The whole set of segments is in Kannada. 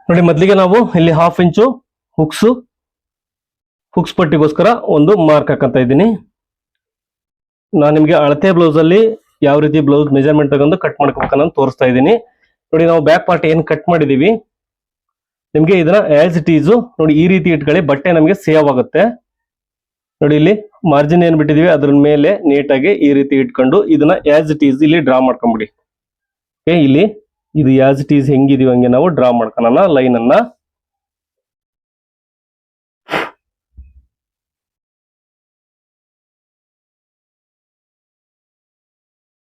ನೋಡಿ ಮೊದಲಿಗೆ ನಾವು ಇಲ್ಲಿ 1/2 ಇಂಚು ಹುಕ್ಸ್ ಪಟ್ಟಿಗೋಸ್ಕರ ಒಂದು ಮಾರ್ಕ್ ಹಾಕಂತ ಇದ್ದೀನಿ. ನಾನು ನಿಮಗೆ ಅಳತೆ ಬ್ಲೌಸ್ ಅಲ್ಲಿ ಯಾವ ರೀತಿ ಬ್ಲೌಸ್ ಮೆಜರ್ಮೆಂಟ್ ತಗೊಂಡು ಕಟ್ ಮಾಡ್ಕೋಬೇಕನ್ನ ತೋರಿಸ್ತಾ ಇದ್ದೀನಿ. ನೋಡಿ ನಾವು ಬ್ಯಾಕ್ ಪಾರ್ಟ್ ಏನ್ ಕಟ್ ಮಾಡಿದೀವಿ, ನಿಮ್ಗೆ ಇದನ್ನ ಆಸ್ ಇಟ್ ಈಸ್ ನೋಡಿ ಈ ರೀತಿ ಇಟ್ಕೊಳ್ಳಿ, ಬಟ್ಟೆ ನಮಗೆ ಸೇವ್ ಆಗುತ್ತೆ. ನೋಡಿ ಇಲ್ಲಿ ಮಾರ್ಜಿನ್ ಏನ್ ಬಿಟ್ಟಿದೀವಿ ಅದ್ರ ಮೇಲೆ ನೀಟಾಗಿ ಈ ರೀತಿ ಇಟ್ಕೊಂಡು ಇದನ್ನ ಆಸ್ ಇಟ್ ಈಸ್ ಇಲ್ಲಿ ಡ್ರಾ ಮಾಡ್ಕೊಂಬಿಡಿ. ಇಲ್ಲಿ ಇದು ಆಸ್ ಇಟ್ ಈಸ್ ಹೆಂಗಿದೀವಿ ಹಂಗೆ ನಾವು ಡ್ರಾ ಮಾಡ್ಕೊಳ್ಳೋಣ ಲೈನ್ ಅನ್ನ.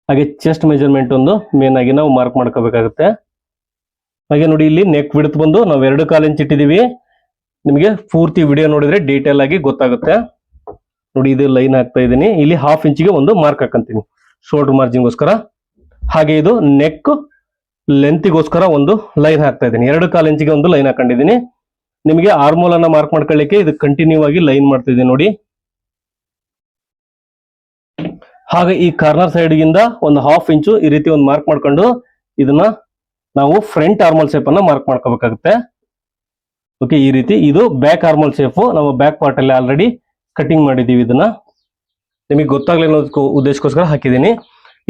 ಹಾಗೆ ಚೆಸ್ಟ್ ಮೆಜರ್ಮೆಂಟ್ ಒಂದು ಮೇನ್ ಆಗಿ ನಾವು ಮಾರ್ಕ್ ಮಾಡ್ಕೋಬೇಕಾಗುತ್ತೆ. ಹಾಗೆ ನೋಡಿ ಇಲ್ಲಿ ನೆಕ್ ವಿಡ್ತ್ ಬಂದು ನಾವು 2.25 ಇಂಚ್ ಇಟ್ಟಿದೀವಿ. ನಿಮಗೆ ಪೂರ್ತಿ ವಿಡಿಯೋ ನೋಡಿದ್ರೆ ಡೀಟೇಲ್ ಆಗಿ ಗೊತ್ತಾಗುತ್ತೆ. ನೋಡಿ ಇದು ಲೈನ್ ಹಾಕ್ತಾ ಇದ್ದೀನಿ. ಇಲ್ಲಿ 1/2 ಇಂಚಿಗೆ ಒಂದು ಮಾರ್ಕ್ ಹಾಕಂತೀನಿ ಶೋಲ್ಡರ್ ಮಾರ್ಜಿನ್ಗೋಸ್ಕರ. ಹಾಗೆ ಇದು ನೆಕ್ ಲೆಂತ್ಗೋಸ್ಕರ ಒಂದು ಲೈನ್ ಹಾಕ್ತಾ ಇದ್ದೀನಿ. 2.25 ಇಂಚಿಗೆ ಒಂದು ಲೈನ್ ಹಾಕೊಂಡಿದ್ದೀನಿ. ನಿಮಗೆ ಆರ್ಮೋಲ್ ಅನ್ನ ಮಾರ್ಕ್ ಮಾಡ್ಕೊಳ್ಳಿಕ್ಕೆ ಇದು ಕಂಟಿನ್ಯೂ ಆಗಿ ಲೈನ್ ಮಾಡ್ತಾ ಇದ್ದೀನಿ ನೋಡಿ. ಹಾಗೆ ಈ ಕಾರ್ನರ್ ಸೈಡ್ ಗಿಂದ ಒಂದು 1/2 ಇಂಚು ಈ ರೀತಿ ಒಂದು ಮಾರ್ಕ್ ಮಾಡ್ಕೊಂಡು ಇದನ್ನ ನಾವು ಫ್ರಂಟ್ ಆರ್ಮೋಲ್ ಶೇಪ್ ಅನ್ನ ಮಾರ್ಕ್ ಮಾಡ್ಕೋಬೇಕಾಗುತ್ತೆ. ಓಕೆ, ಈ ರೀತಿ ಇದು ಬ್ಯಾಕ್ ಆರ್ಮೋಲ್ ಶೇಪ್ ನಾವು ಬ್ಯಾಕ್ ಪಾರ್ಟ್ ಅಲ್ಲಿ ಆಲ್ರೆಡಿ ಕಟಿಂಗ್ ಮಾಡಿದೀವಿ. ಇದನ್ನ ನಿಮಗೆ ಗೊತ್ತಾಗ್ಲಿ ಅನ್ನೋ ಉದ್ದೇಶಕ್ಕೋಸ್ಕರ ಹಾಕಿದ್ದೀನಿ.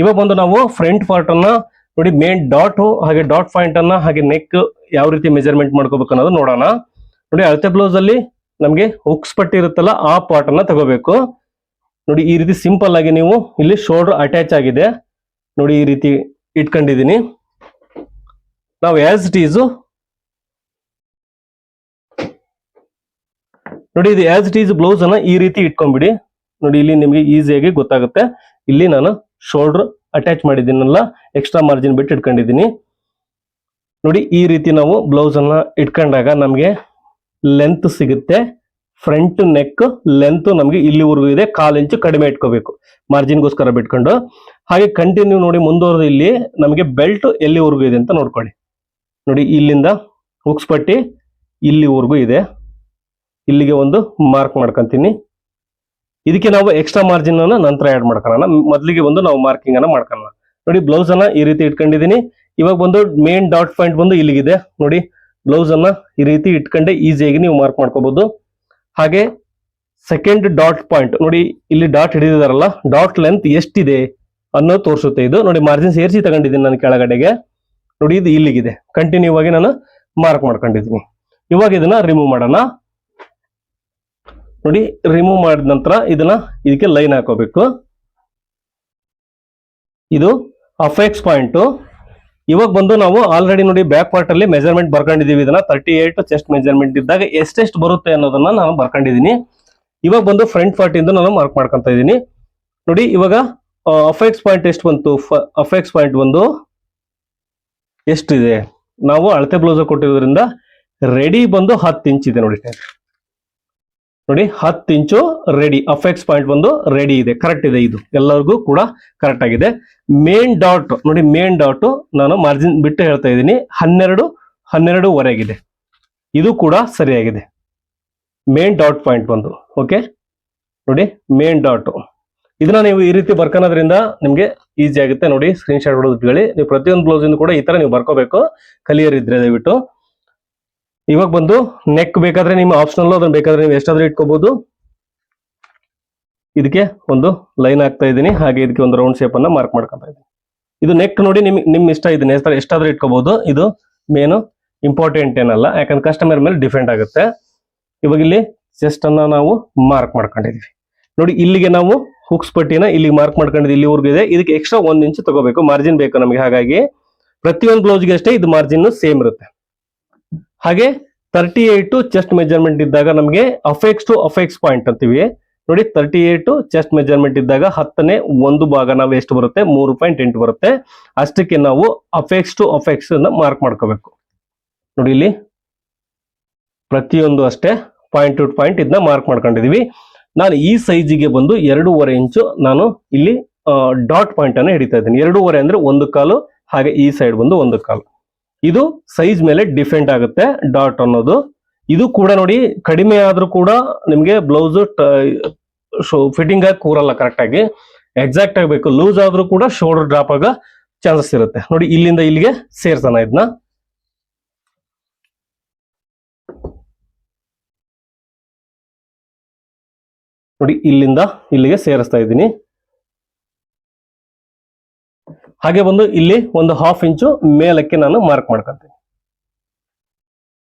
ಇವಾಗ ಬಂದು ನಾವು ಫ್ರಂಟ್ ಪಾರ್ಟ್ ಅನ್ನ ನೋಡಿ ಮೇನ್ ಡಾಟ್ ಹಾಗೆ ಡಾಟ್ ಪಾಯಿಂಟ್ ಅನ್ನ ಹಾಗೆ ನೆಕ್ ಯಾವ ರೀತಿ ಮೆಜರ್ಮೆಂಟ್ ಮಾಡ್ಕೋಬೇಕು ಅನ್ನೋದು ನೋಡೋಣ. ನೋಡಿ ಅಳತೆ ಬ್ಲೌಸ್ ಅಲ್ಲಿ ನಮಗೆ ಹುಕ್ಸ್ ಪಟ್ಟಿ ಇರುತ್ತಲ್ಲ ಆ ಪಾರ್ಟ್ ಅನ್ನ ತಗೋಬೇಕು. ನೋಡಿ ಈ ರೀತಿ ಸಿಂಪಲ್ ಆಗಿ ನೀವು ಇಲ್ಲಿ ಶೋಲ್ಡರ್ ಅಟ್ಯಾಚ್ ಆಗಿದೆ ನೋಡಿ ಈ ರೀತಿ ಇಟ್ಕೊಂಡಿದ್ದೀನಿ. ನಾವು ಆಸ್ ಇಟ್ ಈಸ್ ನೋಡಿ ಇದು ಆಸ್ ಇಟ್ ಈಸ್ ಬ್ಲೌಸ್ ಅನ್ನ ಈ ರೀತಿ ಇಟ್ಕೊಂಡ್ಬಿಡಿ. ನೋಡಿ ಇಲ್ಲಿ ನಿಮಗೆ ಈಸಿಯಾಗಿ ಗೊತ್ತಾಗುತ್ತೆ. ಇಲ್ಲಿ ನಾನು ಶೋಲ್ಡರ್ ಅಟ್ಯಾಚ್ ಮಾಡಿದ್ದೀನಲ್ಲ, ಎಕ್ಸ್ಟ್ರಾ ಮಾರ್ಜಿನ್ ಬಿಟ್ಟು ಇಟ್ಕೊಂಡಿದ್ದೀನಿ. ನೋಡಿ ಈ ರೀತಿ ನಾವು ಬ್ಲೌಸ್ ಅನ್ನ ಇಟ್ಕೊಂಡಾಗ ನಮಗೆ ಲೆಂತ್ ಸಿಗುತ್ತೆ. ಫ್ರಂಟ್ ನೆಕ್ ಲೆಂತ್ ನಮಗೆ ಇಲ್ಲಿವರೆಗೂ ಇದೆ, 1/4 ಇಂಚು ಕಡಿಮೆ ಇಟ್ಕೋಬೇಕು ಮಾರ್ಜಿನ್ಗೋಸ್ಕರ ಬಿಟ್ಕೊಂಡು. ಹಾಗೆ ಕಂಟಿನ್ಯೂ ನೋಡಿ ಮುಂದುವರೆದು ಇಲ್ಲಿ ನಮಗೆ ಬೆಲ್ಟ್ ಎಲ್ಲಿವರೆಗೂ ಇದೆ ಅಂತ ನೋಡ್ಕೊಳ್ಳಿ. ನೋಡಿ ಇಲ್ಲಿಂದ ಹುಕ್ಸ್ ಪಟ್ಟಿ ಇಲ್ಲಿವರೆಗೂ ಇದೆ. ಇಲ್ಲಿಗೆ ಒಂದು ಮಾರ್ಕ್ ಮಾಡ್ಕೊಂತೀನಿ. ಇದಕ್ಕೆ ನಾವು ಎಕ್ಸ್ಟ್ರಾ ಮಾರ್ಜಿನ್ ಅನ್ನ ನಂತರ ಆಡ್ ಮಾಡ್ಕೊಳ್ಳೋಣ. ಮೊದಲಿಗೆ ಒಂದು ನಾವು ಮಾರ್ಕಿಂಗ್ ಅನ್ನ ಮಾಡ್ಕೊಳ್ಳೋಣ. ನೋಡಿ ಬ್ಲೌಸ್ ಅನ್ನ ಈ ರೀತಿ ಇಟ್ಕೊಂಡಿದ್ದೀನಿ. ಇವಾಗ ಬಂದು ಮೇನ್ ಡಾಟ್ ಪಾಯಿಂಟ್ ಬಂದು ಇಲ್ಲಿಗಿದೆ. ನೋಡಿ ಬ್ಲೌಸ್ ಅನ್ನ ಈ ರೀತಿ ಇಟ್ಕೊಂಡೆ ಈಸಿಯಾಗಿ ನೀವು ಮಾರ್ಕ್ ಮಾಡ್ಕೋಬಹುದು. ಹಾಗೆ ಸೆಕೆಂಡ್ ಡಾಟ್ ಪಾಯಿಂಟ್ ನೋಡಿ ಇಲ್ಲಿ ಡಾಟ್ ಹಿಡಿದಿದಾರಲ್ಲ, ಡಾಟ್ ಲೆಂತ್ ಎಷ್ಟಿದೆ ಅನ್ನೋದು ತೋರಿಸುತ್ತೆ. ಇದು ನೋಡಿ ಮಾರ್ಜಿನ್ ಸೇರಿಸಿ ತಗೊಂಡಿದ್ದೀನಿ ನಾನು ಕೆಳಗಡೆಗೆ. ನೋಡಿ ಇದು ಇಲ್ಲಿಗಿದೆ, ಕಂಟಿನ್ಯೂ ಆಗಿ ನಾನು ಮಾರ್ಕ್ ಮಾಡ್ಕೊಂಡಿದ್ದೀನಿ. ಇವಾಗ ಇದನ್ನ ರಿಮೂವ್ ಮಾಡೋಣ. ನೋಡಿ ರಿಮೂವ್ ಮಾಡಿದ ನಂತರ ಇದನ್ನ ಇದಕ್ಕೆ ಲೈನ್ ಹಾಕೋಬೇಕು. ಇದು ಅಫೆಕ್ಸ್ ಪಾಯಿಂಟ್. ಇವಾಗ ಬಂದು ನಾವು ಆಲ್ರೆಡಿ ನೋಡಿ ಬ್ಯಾಕ್ ಪಾರ್ಟ್ ಅಲ್ಲಿ ಮೆಜರ್ಮೆಂಟ್ ಬರ್ಕೊಂಡಿದೀವಿ. ಇದನ್ನ 38 ಚೆಸ್ಟ್ ಮೆಜರ್ಮೆಂಟ್ ಇದ್ದಾಗ ಎಷ್ಟೆಷ್ಟು ಬರುತ್ತೆ ಅನ್ನೋದನ್ನ ನಾನು ಬರ್ಕೊಂಡಿದ್ದೀನಿ. ಇವಾಗ ಬಂದು ಫ್ರಂಟ್ ಪಾರ್ಟ್ ಇಂದ ನಾನು ಮಾರ್ಕ್ ಮಾಡ್ಕೊಂತ ಇದ್ದೀನಿ. ನೋಡಿ ಇವಾಗ ಅಫೆಕ್ಸ್ ಪಾಯಿಂಟ್ ಎಷ್ಟು ಬಂತು? ಅಫೆಕ್ಸ್ ಪಾಯಿಂಟ್ ಬಂದು ಎಷ್ಟಿದೆ? ನಾವು ಅಳತೆ ಬ್ಲೌಸ್ ಕೊಟ್ಟಿರೋದ್ರಿಂದ ರೆಡಿ ಬಂದು 10 ಇಂಚ್ ಇದೆ ನೋಡಿ. ನೋಡಿ 10 ಇಂಚು ರೆಡಿ. ಅಫೆಕ್ಸ್ ಪಾಯಿಂಟ್ ಬಂದು ರೆಡಿ ಇದೆ, ಕರೆಕ್ಟ್ ಇದೆ. ಇದು ಎಲ್ಲರಿಗೂ ಕೂಡ ಕರೆಕ್ಟ್ ಆಗಿದೆ. ಮೇನ್ ಡಾಟ್ ನೋಡಿ, ಮೇನ್ ಡಾಟ್ ನಾನು ಮಾರ್ಜಿನ್ ಬಿಟ್ಟು ಹೇಳ್ತಾ ಇದ್ದೀನಿ 12.5 ಇದು ಕೂಡ ಸರಿಯಾಗಿದೆ. ಮೇನ್ ಡಾಟ್ ಪಾಯಿಂಟ್ ಬಂದು ಓಕೆ. ನೋಡಿ ಮೇನ್ ಡಾಟ್ ಇದನ್ನ ನೀವು ಈ ರೀತಿ ಬರ್ಕೊಳೋದ್ರಿಂದ ನಿಮ್ಗೆ ಈಸಿ ಆಗುತ್ತೆ. ನೋಡಿ ಸ್ಕ್ರೀನ್ ಶಾಟ್ ಹೊಡೆದ್ಕೊಳ್ಳಿ. ನೀವು ಪ್ರತಿಯೊಂದು ಬ್ಲೌಸ್ ಇಂದ ಕೂಡ ಈ ತರ ನೀವು ಬರ್ಕೋಬೇಕು, ಕಲಿಯರ್ ಇದ್ರೆ ದಯವಿಟ್ಟು. ಇವಾಗ ಬಂದು ನೆಕ್ ಬೇಕಾದ್ರೆ ನಿಮ್ಮ ಆಪ್ಷನಲ್, ಅದನ್ನ ಬೇಕಾದ್ರೆ ನೀವು ಎಷ್ಟಾದ್ರೂ ಇಟ್ಕೋಬಹುದು. ಇದಕ್ಕೆ ಒಂದು ಲೈನ್ ಹಾಕ್ತಾ ಇದ್ದೀನಿ. ಹಾಗೆ ಇದಕ್ಕೆ ಒಂದು ರೌಂಡ್ ಶೇಪ್ ಅನ್ನ ಮಾರ್ಕ್ ಮಾಡ್ಕೊತಾ ಇದ್ದೀನಿ. ಇದು ನೆಕ್ ನೋಡಿ ನಿಮ್ ಇಷ್ಟ, ಇದನ್ನ ಎಷ್ಟಾದ್ರೂ ಇಟ್ಕೋಬಹುದು. ಇದು ಮೇನು ಇಂಪಾರ್ಟೆಂಟ್ ಏನಲ್ಲ, ಯಾಕಂದ್ರೆ ಕಸ್ಟಮರ್ ಮೇಲೆ ಡಿಪೆಂಡ್ ಆಗುತ್ತೆ. ಇವಾಗ ಇಲ್ಲಿ ಚೆಸ್ಟ್ ಅನ್ನ ನಾವು ಮಾರ್ಕ್ ಮಾಡ್ಕೊಂಡಿದೀವಿ. ನೋಡಿ ಇಲ್ಲಿಗೆ ನಾವು ಹುಕ್ಸ್ ಪಟ್ಟಿನ ಇಲ್ಲಿ ಮಾರ್ಕ್ ಮಾಡ್ಕೊಂಡಿದ್ದೀವಿ, ಇಲ್ಲಿವರೆಗೂ ಇದೆ. ಇದಕ್ಕೆ ಎಕ್ಸ್ಟ್ರಾ 1 ಇಂಚ್ ತಗೋಬೇಕು, ಮಾರ್ಜಿನ್ ಬೇಕು ನಮಗೆ. ಹಾಗಾಗಿ ಪ್ರತಿಯೊಂದು ಬ್ಲೌಸ್ಗೆ ಅಷ್ಟೇ ಇದು ಮಾರ್ಜಿನ್ ಸೇಮ್ ಇರುತ್ತೆ. ಹಾಗೆ 38 ಚೆಸ್ಟ್ ಮೆಜರ್ಮೆಂಟ್ ಇದ್ದಾಗ ನಮಗೆ ಅಫೆಕ್ಸ್ ಟು ಅಫೆಕ್ಸ್ ಪಾಯಿಂಟ್ ಅಂತೀವಿ. ನೋಡಿ 38 ಚೆಸ್ಟ್ ಮೆಜರ್ಮೆಂಟ್ ಇದ್ದಾಗ 10ನೇ 1 ಭಾಗ ನಾವು ಎಷ್ಟು ಬರುತ್ತೆ? 3.8 ಬರುತ್ತೆ. ಅಷ್ಟಕ್ಕೆ ನಾವು ಅಫೆಕ್ಸ್ ಟು ಅಫೆಕ್ಸ್ ಅನ್ನ ಮಾರ್ಕ್ ಮಾಡ್ಕೋಬೇಕು. ನೋಡಿ ಇಲ್ಲಿ ಪ್ರತಿಯೊಂದು ಅಷ್ಟೇ ಪಾಯಿಂಟ್ ಟು ಪಾಯಿಂಟ್ ಇದನ್ನ ಮಾರ್ಕ್ ಮಾಡ್ಕೊಂಡಿದೀವಿ. ನಾನು ಈ ಸೈಜಿಗೆ ಬಂದು 2.5 ಇಂಚು ನಾನು ಇಲ್ಲಿ ಡಾಟ್ ಪಾಯಿಂಟ್ ಅನ್ನ ಹಿಡಿತಾ ಇದ್ದೀನಿ. 2.5 ಅಂದ್ರೆ 1/4, ಹಾಗೆ ಈ ಸೈಡ್ ಬಂದು 1/4. ಇದು ಸೈಜ್ ಮೇಲೆ ಡಿಪೆಂಡ್ ಆಗುತ್ತೆ ಡಾಟ್ ಅನ್ನೋದು. ಇದು ಕೂಡ ನೋಡಿ ಕಡಿಮೆ ಆದ್ರೂ ಕೂಡ ನಿಮ್ಗೆ ಬ್ಲೌಸ್ ಫಿಟ್ಟಿಂಗ್ ಆಗಿ ಕೂರಲ್ಲ ಕರೆಕ್ಟ್ ಆಗಿ, ಎಕ್ಸಾಕ್ಟ್ ಆಗಬೇಕು. ಲೂಸ್ ಆದ್ರೂ ಕೂಡ ಶೋಲ್ಡರ್ ಡ್ರಾಪ್ ಆಗ ಚಾನ್ಸಸ್ ಇರುತ್ತೆ. ನೋಡಿ ಇಲ್ಲಿಂದ ಇಲ್ಲಿಗೆ ಸೇರ್ಸೋಣ ಇದನ್ನ. ನೋಡಿ ಇಲ್ಲಿಂದ ಇಲ್ಲಿಗೆ ಸೇರಿಸ್ತಾ ಇದ್ದೀನಿ. ಹಾಗೆ ಬಂದು ಇಲ್ಲಿ ಒಂದು 1/2 ಇಂಚು ಮೇಲಕ್ಕೆ ನಾನು ಮಾರ್ಕ್ ಮಾಡ್ಕೊಂತೀನಿ.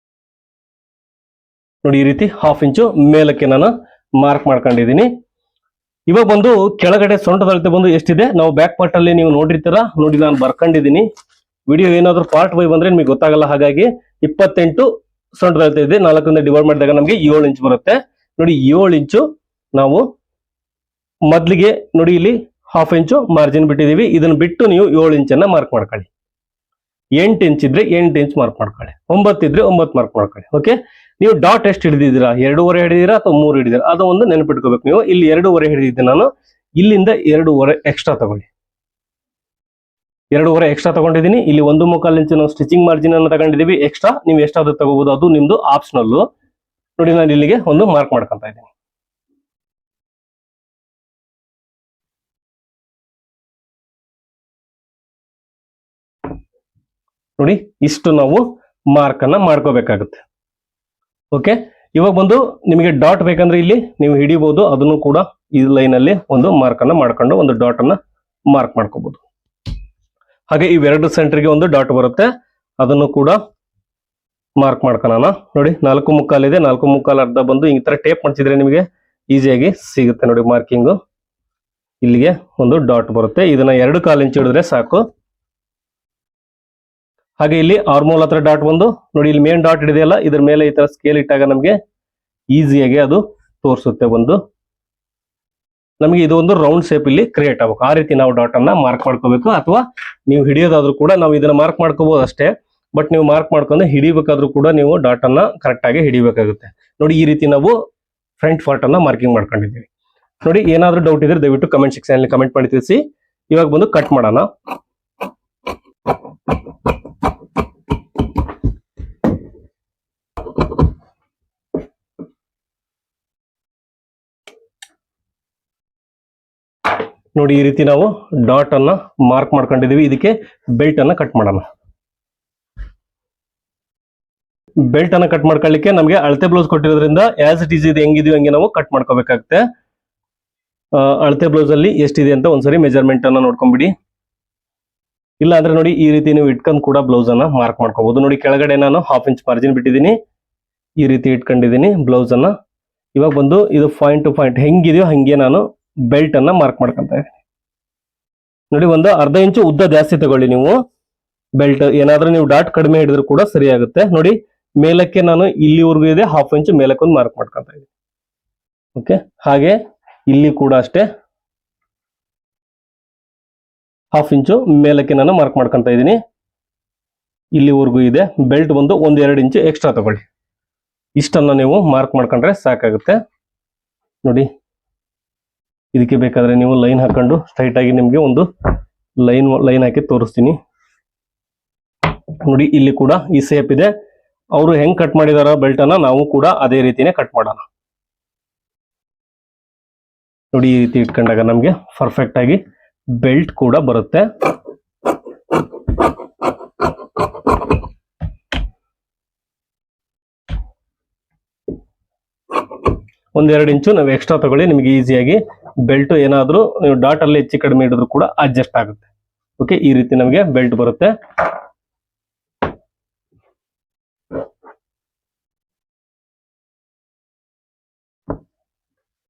ನೋಡಿ ಈ ರೀತಿ 1/2 ಇಂಚು ಮೇಲಕ್ಕೆ ನಾನು ಮಾರ್ಕ್ ಮಾಡ್ಕೊಂಡಿದ್ದೀನಿ. ಇವಾಗ ಬಂದು ಕೆಳಗಡೆ ಸೊಂಟದ ಅಳತೆ ಬಂದು ಎಷ್ಟಿದೆ ನಾವು ಬ್ಯಾಕ್ ಪಾರ್ಟ್ ಅಲ್ಲಿ ನೀವು ನೋಡಿರ್ತೀರಾ, ನೋಡಿ ನಾನು ಬರ್ಕೊಂಡಿದ್ದೀನಿ. ವಿಡಿಯೋ ಏನಾದ್ರು ಪಾರ್ಟ್ ವೈ ಬಂದ್ರೆ ನಿಮಗೆ ಗೊತ್ತಾಗಲ್ಲ, ಹಾಗಾಗಿ 28 ಸೊಂಟದ ಅಳತೆ ಇದೆ. 4ರಿಂದ ಡಿವೈಡ್ ಮಾಡಿದಾಗ ನಮಗೆ 7 ಇಂಚ್ ಬರುತ್ತೆ. ನೋಡಿ 7 ಇಂಚು ನಾವು ಮೊದ್ಲಿಗೆ ನೋಡಿ ಇಲ್ಲಿ 1/2 ಇಂಚು ಮಾರ್ಜಿನ್ ಬಿಟ್ಟಿದೀವಿ. ಇದನ್ನ ಬಿಟ್ಟು ನೀವು 7 ಇಂಚನ್ನ ಮಾರ್ಕ್ ಮಾಡ್ಕೊಳ್ಳಿ. 8 ಇಂಚ್ ಇದ್ರೆ 8 ಇಂಚ್ ಮಾರ್ಕ್ ಮಾಡ್ಕೊಳ್ಳಿ. 9 ಇದ್ರೆ 9 ಮಾರ್ಕ್ ಮಾಡ್ಕೊಳ್ಳಿ. ಓಕೆ, ನೀವು ಡಾಟ್ ಎಷ್ಟು ಹಿಡಿದಿದ್ದೀರಾ, 2.5 ಹಿಡಿದಿರಾ ಅಥವಾ 3 ಹಿಡಿದಿರಾ, ಅದು ಒಂದು ನೆನಪಿಟ್ಕೋಬೇಕು ನೀವು. ಇಲ್ಲಿ 2.5 ಹಿಡಿದಿದ್ದೆ ನಾನು, ಇಲ್ಲಿಂದ 2.5 ಎಕ್ಸ್ಟ್ರಾ ತಗೊಳ್ಳಿ. 2.5 ಎಕ್ಸ್ಟ್ರಾ ತಗೊಂಡಿದ್ದೀನಿ. ಇಲ್ಲಿ 1.25 ಇಂಚು ನಾವು ಸ್ಟಿಚಿಂಗ್ ಮಾರ್ಜಿನ್ ಅನ್ನು ತಗೊಂಡಿದ್ದೀವಿ ಎಕ್ಸ್ಟ್ರಾ. ನೀವು ಎಷ್ಟಾದ್ರೂ ತಗೋಬಹುದು, ಅದು ನಿಮ್ದು ಆಪ್ಷನಲ್. ನೋಡಿ ನಾನು ಇಲ್ಲಿಗೆ ಒಂದು ಮಾರ್ಕ್ ಮಾಡ್ಕೊಂತ ಇದ್ದೀನಿ. ನೋಡಿ ಇಷ್ಟು ನಾವು ಮಾರ್ಕ್ ಅನ್ನ ಮಾಡ್ಕೋಬೇಕಾಗುತ್ತೆ. ಓಕೆ, ಇವಾಗ ಬಂದು ನಿಮಗೆ ಡಾಟ್ ಬೇಕಂದ್ರೆ ಇಲ್ಲಿ ನೀವು ಹಿಡಿಬಹುದು, ಅದನ್ನು ಕೂಡ ಈ ಲೈನ್ ಅಲ್ಲಿ ಒಂದು ಮಾರ್ಕ್ ಅನ್ನ ಮಾಡ್ಕೊಂಡು ಒಂದು ಡಾಟ್ ಅನ್ನ ಮಾರ್ಕ್ ಮಾಡ್ಕೋಬಹುದು. ಹಾಗೆ ಇವೆರಡು ಸೆಂಟರ್ಗೆ ಒಂದು ಡಾಟ್ ಬರುತ್ತೆ, ಅದನ್ನು ಕೂಡ ಮಾರ್ಕ್ ಮಾಡ್ಕೊಳ್ಳೋಣ. ನೋಡಿ 4.25 ಇದೆ, 4.25 ಅರ್ಧ ಬಂದು ಈ ತರ ಟೇಪ್ ಮಾಡ್ಸಿದ್ರೆ ನಿಮಗೆ ಈಸಿಯಾಗಿ ಸಿಗುತ್ತೆ. ನೋಡಿ ಮಾರ್ಕಿಂಗು ಇಲ್ಲಿಗೆ ಒಂದು ಡಾಟ್ ಬರುತ್ತೆ. ಇದನ್ನ 2.25 ಇಂಚ್ ಹಿಡಿದ್ರೆ ಸಾಕು. ಹಾಗೆ ಇಲ್ಲಿ ಆರ್ಮೋಲ್ ಹತ್ರ ಡಾಟ್ ಬಂದು ನೋಡಿ ಇಲ್ಲಿ ಮೇನ್ ಡಾಟ್ ಹಿಡಿದೆಯಲ್ಲ, ಇದ್ರ ಮೇಲೆ ಈ ತರ ಸ್ಕೇಲ್ ಇಟ್ಟಾಗ ನಮಗೆ ಈಸಿಯಾಗಿ ಅದು ತೋರಿಸುತ್ತೆ. ಒಂದು ನಮಗೆ ಇದು ಒಂದು ರೌಂಡ್ ಶೇಪ್ ಇಲ್ಲಿ ಕ್ರಿಯೇಟ್ ಆಗಬೇಕು. ಆ ರೀತಿ ನಾವು ಡಾಟ್ ಅನ್ನ ಮಾರ್ಕ್ ಮಾಡ್ಕೋಬೇಕು. ಅಥವಾ ನೀವು ಹಿಡಿಯೋದಾದ್ರೂ ಕೂಡ ನಾವು ಇದನ್ನ ಮಾರ್ಕ್ ಮಾಡ್ಕೋಬಹುದು ಅಷ್ಟೇ, ಬಟ್ ನೀವು ಮಾರ್ಕ್ ಮಾಡ್ಕೊಂಡು ಹಿಡಿಬೇಕಾದ್ರೂ ಕೂಡ ನೀವು ಡಾಟ್ ಅನ್ನ ಕರೆಕ್ಟ್ ಆಗಿ ಹಿಡಿಬೇಕಾಗುತ್ತೆ. ನೋಡಿ ಈ ರೀತಿ ನಾವು ಫ್ರಂಟ್ ಪಾರ್ಟ್ ಅನ್ನ ಮಾರ್ಕಿಂಗ್ ಮಾಡ್ಕೊಂಡಿದ್ದೀವಿ. ನೋಡಿ ಏನಾದ್ರೂ ಡೌಟ್ ಇದ್ರೆ ದಯವಿಟ್ಟು ಕಮೆಂಟ್ ಸೆಕ್ಷನ್ ಅಲ್ಲಿ ಕಮೆಂಟ್ ಮಾಡಿ ತಿಳಿಸಿ. ಇವಾಗ ಬಂದು ಕಟ್ ಮಾಡೋಣ. ನೋಡಿ ಈ ರೀತಿ ನಾವು ಡಾಟ್ ಅನ್ನ ಮಾರ್ಕ್ ಮಾಡ್ಕೊಂಡಿದೀವಿ. ಇದಕ್ಕೆ ಬೆಲ್ಟ್ ಅನ್ನ ಕಟ್ ಮಾಡೋಣ. ಬೆಲ್ಟ್ ಅನ್ನ ಕಟ್ ಮಾಡ್ಕೊಳ್ಳಿಕ್ಕೆ ನಮಗೆ ಅಳತೆ ಬ್ಲೌಸ್ ಕೊಟ್ಟಿರೋದ್ರಿಂದ ಆಸ್ ಇಟ್ ಈಸ್ ಇದು ಹೆಂಗಿದೀವಿ ಹಂಗೆ ನಾವು ಕಟ್ ಮಾಡ್ಕೋಬೇಕಾಗುತ್ತೆ. ಅಳತೆ ಬ್ಲೌಸ್ ಅಲ್ಲಿ ಎಷ್ಟಿದೆ ಅಂತ ಒಂದ್ಸರಿ ಮೆಜರ್ಮೆಂಟ್ ಅನ್ನ ನೋಡ್ಕೊಂಡ್ಬಿಡಿ. ಇಲ್ಲ ಅಂದ್ರೆ ನೋಡಿ ಈ ರೀತಿ ನೀವು ಇಟ್ಕೊಂಡು ಕೂಡ ಬ್ಲೌಸ್ ಅನ್ನ ಮಾರ್ಕ್ ಮಾಡ್ಕೋಬಹುದು. ನೋಡಿ ಕೆಳಗಡೆ ನಾನು 1/2 ಇಂಚ್ ಮಾರ್ಜಿನ್ ಬಿಟ್ಟಿದ್ದೀನಿ, ಈ ರೀತಿ ಇಟ್ಕೊಂಡಿದ್ದೀನಿ ಬ್ಲೌಸ್ ಅನ್ನ. ಇವಾಗ ಬಂದು ಇದು ಪಾಯಿಂಟ್ ಟು ಪಾಯಿಂಟ್ ಹೆಂಗಿದೆಯೋ ಹಂಗೆ ನಾನು ಬೆಲ್ಟ್ ಅನ್ನ ಮಾರ್ಕ್ ಮಾಡ್ಕೊಂತ ಇದ್ದೀನಿ. ನೋಡಿ ಒಂದು ಅರ್ಧ ಇಂಚು ಉದ್ದ ಜಾಸ್ತಿ ತಗೊಳ್ಳಿ ನೀವು. ಬೆಲ್ಟ್ ಏನಾದ್ರೂ ನೀವು ಡಾಟ್ ಕಡಿಮೆ ಹಿಡಿದ್ರು ಕೂಡ ಸರಿ ಆಗುತ್ತೆ. ನೋಡಿ ಮೇಲಕ್ಕೆ ನಾನು ಇಲ್ಲಿವರೆಗೂ ಇದೆ 1/2 ಇಂಚು ಮೇಲಕ್ಕೆ ಒಂದು ಮಾರ್ಕ್ ಮಾಡ್ಕೊಂತ ಇದ್ದೀನಿ. ಓಕೆ, ಹಾಗೆ ಇಲ್ಲಿ ಕೂಡ ಅಷ್ಟೇ 1/2 ಇಂಚು ಮೇಲಕ್ಕೆ ನಾನು ಮಾರ್ಕ್ ಮಾಡ್ಕೊಂತ ಇದ್ದೀನಿ. ಇಲ್ಲಿವರೆಗೂ ಇದೆ. ಬೆಲ್ಟ್ ಬಂದು 1-2 ಇಂಚು ಎಕ್ಸ್ಟ್ರಾ ತಗೊಳ್ಳಿ. ಇಷ್ಟನ್ನ ನೀವು ಮಾರ್ಕ್ ಮಾಡ್ಕೊಂಡ್ರೆ ಸಾಕಾಗುತ್ತೆ. ನೋಡಿ ಇದಕ್ಕೆ ಬೇಕಾದ್ರೆ ನೀವು ಲೈನ್ ಹಾಕೊಂಡು ಸ್ಟ್ರೈಟ್ ಆಗಿ ನಿಮ್ಗೆ ಒಂದು ಲೈನ್ ಹಾಕಿ ತೋರಿಸ್ತೀನಿ. ನೋಡಿ ಇಲ್ಲಿ ಕೂಡ ಈ ಸೇಪ್ ಇದೆ. ಅವರು ಹೆಂಗ್ ಕಟ್ ಮಾಡಿದಾರ ಬೆಲ್ಟ್ ಅನ್ನ ನಾವು ಕೂಡ ಅದೇ ರೀತಿನೇ ಕಟ್ ಮಾಡೋಣ. ನೋಡಿ ಈ ರೀತಿ ಇಟ್ಕೊಂಡಾಗ ನಮ್ಗೆ ಪರ್ಫೆಕ್ಟ್ ಆಗಿ ಬೆಲ್ಟ್ ಕೂಡ ಬರುತ್ತೆ. ಒಂದೆರಡು ಇಂಚು ನಾವು ಎಕ್ಸ್ಟ್ರಾ ತಗೊಳ್ಳಿ, ನಿಮಗೆ ಈಸಿಯಾಗಿ ಬೆಲ್ಟ್ ಏನಾದ್ರೂ ನೀವು ಡಾಟ್ ಅಲ್ಲಿ ಹೆಚ್ಚು ಕಡಿಮೆ ಹಿಡಿದ್ರು ಕೂಡ ಅಡ್ಜಸ್ಟ್ ಆಗುತ್ತೆ. ಓಕೆ, ಈ ರೀತಿ ನಮಗೆ ಬೆಲ್ಟ್ ಬರುತ್ತೆ.